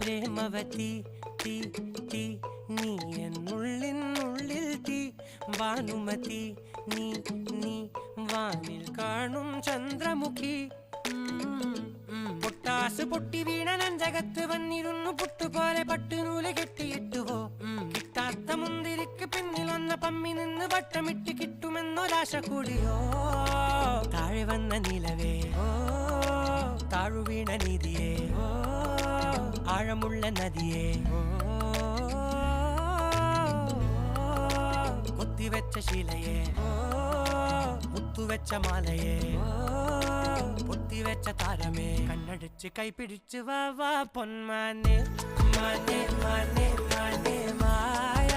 പ്രേമവതി തീ തീ നീ എന്നുള്ളിനുള്ളിൽ തീ ഭാനുമതി നീ നീ വാനിൽ കാണും ചന്ദ്രമുഖി പൊട്ടാസ് പൊട്ടി വീണ നെഞ്ചകത്ത് വന്നിരുന്നു പുട്ടുപോലെ പട്ടുനൂല് കെട്ടിയിട്ടുവോ കിട്ടാത്ത മുന്തിരിക്ക് പിന്നിൽ വന്ന പമ്മി നിന്ന് വട്ടമിട്ട് കിട്ടുമെന്നൊരാശ കൂടിയോ താഴെ വന്ന നിലവേ താഴു വീണ നിധിയേ ആഴമുള്ള നദിയേ കൊത്തിവെച്ച ശിലയേ മുത്തുവെച്ച മാലയേ പൊത്തിവെച്ച താരമേ കണ്ണടിച്ച് കൈപിടിച്ച് വാ വാ പൊന്മാനെ മാനെ മാനെ മാനെ മായ